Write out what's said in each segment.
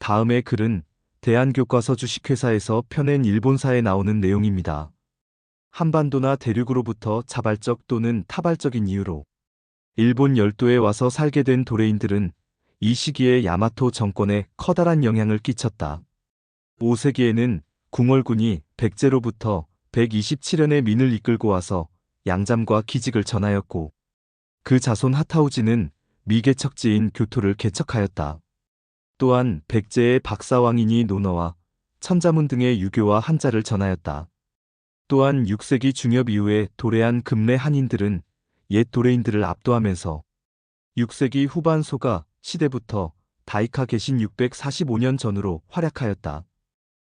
다음의 글은 대한교과서 주식회사에서 펴낸 일본사에 나오는 내용입니다. 한반도나 대륙으로부터 자발적 또는 타발적인 이유로 일본 열도에 와서 살게 된 도레인들은 이 시기에 야마토 정권에 커다란 영향을 끼쳤다. 5세기에는 궁월군이 백제로부터 127년의 민을 이끌고 와서 양잠과 기직을 전하였고, 그 자손 하타우지는 미개척지인 교토를 개척하였다. 또한 백제의 박사왕인이 논어와 천자문 등의 유교와 한자를 전하였다. 또한 6세기 중엽 이후에 도래한 금레 한인들은 옛 도레인들을 압도하면서 6세기 후반 소가 시대부터 다이카 개신 645년 전으로 활약하였다.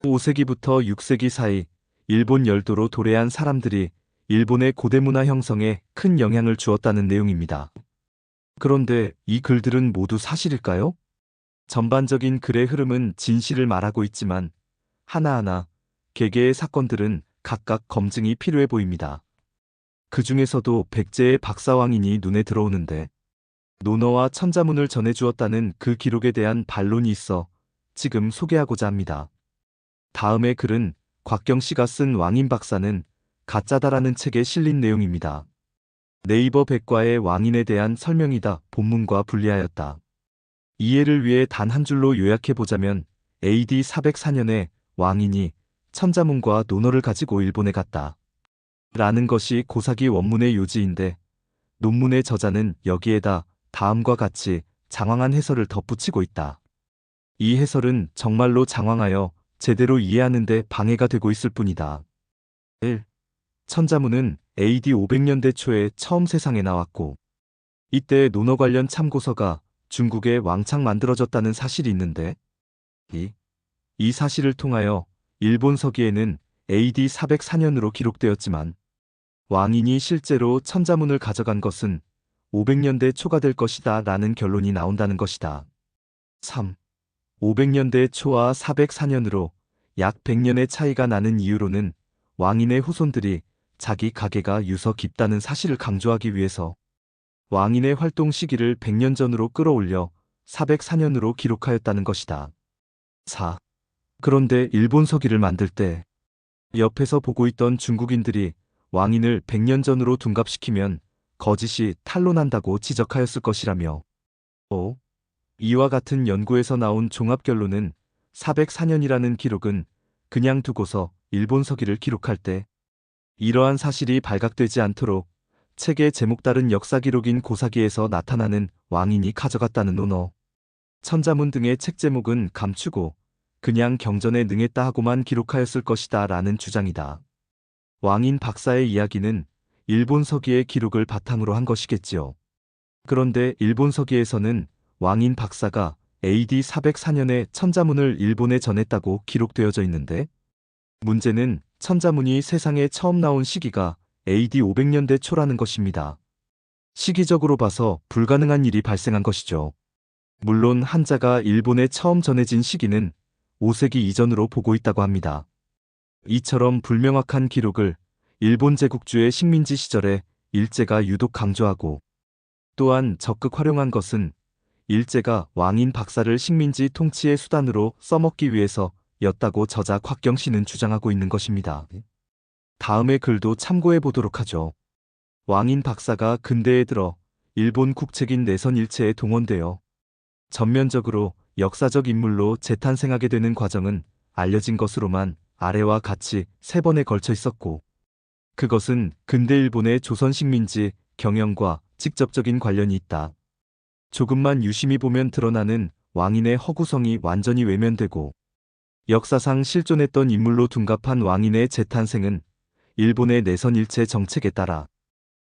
5세기부터 6세기 사이 일본 열도로 도래한 사람들이 일본의 고대문화 형성에 큰 영향을 주었다는 내용입니다. 그런데 이 글들은 모두 사실일까요? 전반적인 글의 흐름은 진실을 말하고 있지만 하나하나 개개의 사건들은 각각 검증이 필요해 보입니다. 그 중에서도 백제의 박사왕인이 눈에 들어오는데, 논어와 천자문을 전해주었다는 그 기록에 대한 반론이 있어 지금 소개하고자 합니다. 다음의 글은 곽경 씨가 쓴 왕인 박사는 가짜다라는 책에 실린 내용입니다. 네이버 백과의 왕인에 대한 설명이다 본문과 분리하였다. 이해를 위해 단 한 줄로 요약해보자면 AD 404년에 왕인이 천자문과 논어를 가지고 일본에 갔다. 라는 것이 고사기 원문의 요지인데, 논문의 저자는 여기에다 다음과 같이 장황한 해설을 덧붙이고 있다. 이 해설은 정말로 장황하여 제대로 이해하는 데 방해가 되고 있을 뿐이다. 1. 천자문은 AD 500년대 초에 처음 세상에 나왔고, 이때 논어 관련 참고서가 중국에 왕창 만들어졌다는 사실이 있는데, 이 사실을 통하여 일본 서기에는 AD 404년으로 기록되었지만 왕인이 실제로 천자문을 가져간 것은 500년대 초가 될 것이다 라는 결론이 나온다는 것이다. 3. 500년대 초와 404년으로 약 100년의 차이가 나는 이유로는 왕인의 후손들이 자기 가계가 유서 깊다는 사실을 강조하기 위해서 왕인의 활동 시기를 100년 전으로 끌어올려 404년으로 기록하였다는 것이다. 4. 그런데 일본 서기를 만들 때 옆에서 보고 있던 중국인들이 왕인을 100년 전으로 둔갑시키면 거짓이 탄로난다고 지적하였을 것이라며. 5. 이와 같은 연구에서 나온 종합결론은 404년이라는 기록은 그냥 두고서 일본 서기를 기록할 때 이러한 사실이 발각되지 않도록 책의 제목 다른 역사 기록인 고사기에서 나타나는 왕인이 가져갔다는 논어, 천자문 등의 책 제목은 감추고 그냥 경전에 능했다 하고만 기록하였을 것이다 라는 주장이다. 왕인 박사의 이야기는 일본 서기의 기록을 바탕으로 한 것이겠지요. 그런데 일본 서기에서는 왕인 박사가 AD 404년에 천자문을 일본에 전했다고 기록되어져 있는데, 문제는 천자문이 세상에 처음 나온 시기가 AD 500년대 초라는 것입니다. 시기적으로 봐서 불가능한 일이 발생한 것이죠. 물론 한자가 일본에 처음 전해진 시기는 5세기 이전으로 보고 있다고 합니다. 이처럼 불명확한 기록을 일본 제국주의 식민지 시절에 일제가 유독 강조하고, 또한 적극 활용한 것은 일제가 왕인 박사를 식민지 통치의 수단으로 써먹기 위해서였다고 저자 곽경 씨는 주장하고 있는 것입니다. 다음의 글도 참고해 보도록 하죠. 왕인 박사가 근대에 들어 일본 국책인 내선일체에 동원되어 전면적으로 역사적 인물로 재탄생하게 되는 과정은 알려진 것으로만 아래와 같이 3번에 걸쳐 있었고, 그것은 근대 일본의 조선 식민지 경영과 직접적인 관련이 있다. 조금만 유심히 보면 드러나는 왕인의 허구성이 완전히 외면되고, 역사상 실존했던 인물로 둔갑한 왕인의 재탄생은 일본의 내선일체 정책에 따라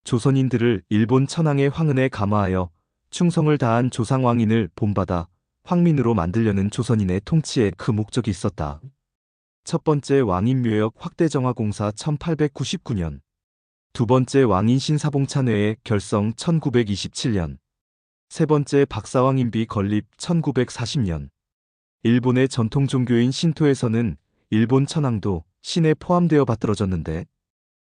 조선인들을 일본 천황의 황은에 감화하여 충성을 다한 조상왕인을 본받아 황민으로 만들려는 조선인의 통치에 그 목적이 있었다. 첫 번째 왕인 묘역 확대 정화 공사 1899년, 두 번째 왕인 신사봉찬회의 결성 1927년, 세 번째 박사왕인비 건립 1940년. 일본의 전통 종교인 신토에서는 일본 천황도 신에 포함되어 받들어졌는데,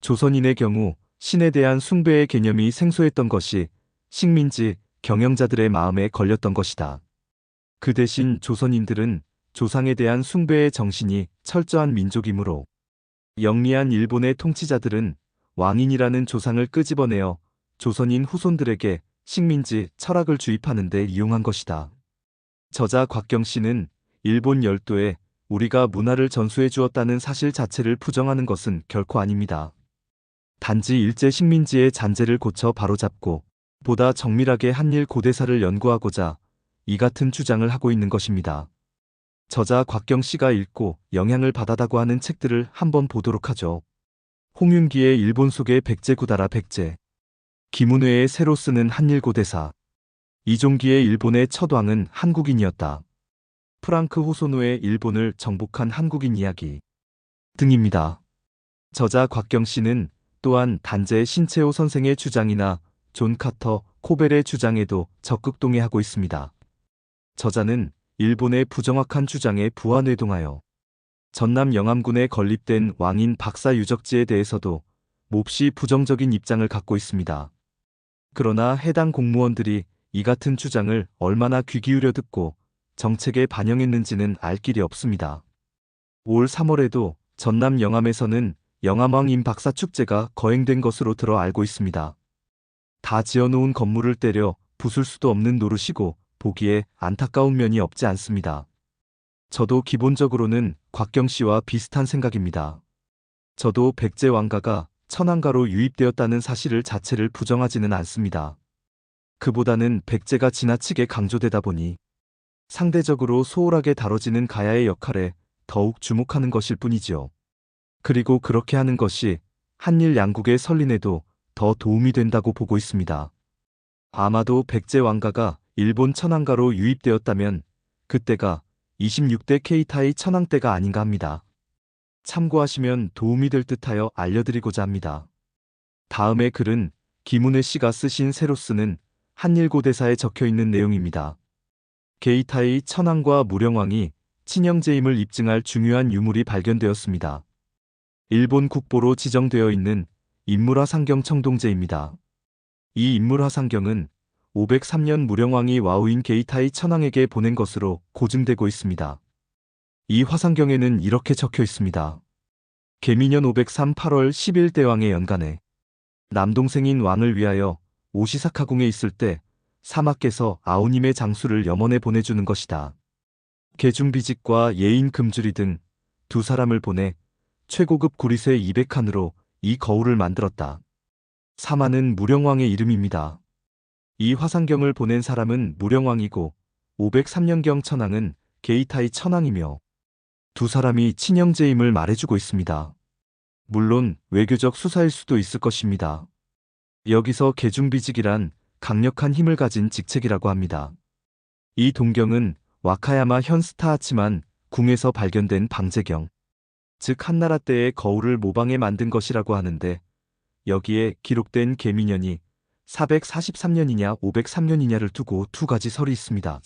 조선인의 경우 신에 대한 숭배의 개념이 생소했던 것이 식민지 경영자들의 마음에 걸렸던 것이다. 그 대신 조선인들은 조상에 대한 숭배의 정신이 철저한 민족이므로 영리한 일본의 통치자들은 왕인이라는 조상을 끄집어내어 조선인 후손들에게 식민지 철학을 주입하는 데 이용한 것이다. 저자 곽경 씨는 일본 열도에 우리가 문화를 전수해 주었다는 사실 자체를 부정하는 것은 결코 아닙니다. 단지 일제 식민지의 잔재를 고쳐 바로잡고 보다 정밀하게 한일 고대사를 연구하고자 이 같은 주장을 하고 있는 것입니다. 저자 곽경 씨가 읽고 영향을 받았다고 하는 책들을 한번 보도록 하죠. 홍윤기의 일본 속의 백제구다라 백제, 김은회의 새로 쓰는 한일 고대사, 이종기의 일본의 첫 왕은 한국인이었다. 프랑크 호소노의 일본을 정복한 한국인 이야기 등입니다. 저자 곽경 씨는 또한 단재 신채호 선생의 주장이나 존 카터, 코벨의 주장에도 적극 동의하고 있습니다. 저자는 일본의 부정확한 주장에 부하뇌동하여 전남 영암군에 건립된 왕인 박사 유적지에 대해서도 몹시 부정적인 입장을 갖고 있습니다. 그러나 해당 공무원들이 이 같은 주장을 얼마나 귀 기울여 듣고 정책에 반영했는지는 알 길이 없습니다. 올 3월에도 전남 영암에서는 영암왕 임 박사 축제가 거행된 것으로 들어 알고 있습니다. 다 지어놓은 건물을 때려 부술 수도 없는 노릇이고 보기에 안타까운 면이 없지 않습니다. 저도 기본적으로는 곽경 씨와 비슷한 생각입니다. 저도 백제 왕가가 천황가로 유입되었다는 사실을 자체를 부정하지는 않습니다. 그보다는 백제가 지나치게 강조되다 보니 상대적으로 소홀하게 다뤄지는 가야의 역할에 더욱 주목하는 것일 뿐이지요. 그리고 그렇게 하는 것이 한일 양국의 설린에도 더 도움이 된다고 보고 있습니다. 아마도 백제 왕가가 일본 천황가로 유입되었다면 그때가 26대 케이타이 천황 때가 아닌가 합니다. 참고하시면 도움이 될 듯하여 알려드리고자 합니다. 다음의 글은 김은회 씨가 쓰신 새로 쓰는 한일고대사에 적혀있는 내용입니다. 게이타이 천황과 무령왕이 친형제임을 입증할 중요한 유물이 발견되었습니다. 일본 국보로 지정되어 있는 인물화상경 청동제입니다. 이 인물화상경은 503년 무령왕이 와우인 게이타이 천황에게 보낸 것으로 고증되고 있습니다. 이 화상경에는 이렇게 적혀 있습니다. 계미년 503 8월 10일 대왕의 연간에 남동생인 왕을 위하여 오시사카궁에 있을 때 사마께서 아우님의 장수를 염원에 보내주는 것이다. 계중비직과 예인 금주리 등 두 사람을 보내 최고급 구리쇠 200칸으로 이 거울을 만들었다. 사마는 무령왕의 이름입니다. 이 화상경을 보낸 사람은 무령왕이고 503년경 천황은 게이타이 천황이며 두 사람이 친형제임을 말해주고 있습니다. 물론 외교적 수사일 수도 있을 것입니다. 여기서 계중비직이란 강력한 힘을 가진 직책이라고 합니다. 이 동경은 와카야마 현스타하치만 궁에서 발견된 방제경, 즉 한나라 때의 거울을 모방해 만든 것이라고 하는데 여기에 기록된 계미년이 443년이냐 503년이냐를 두고 두 가지 설이 있습니다.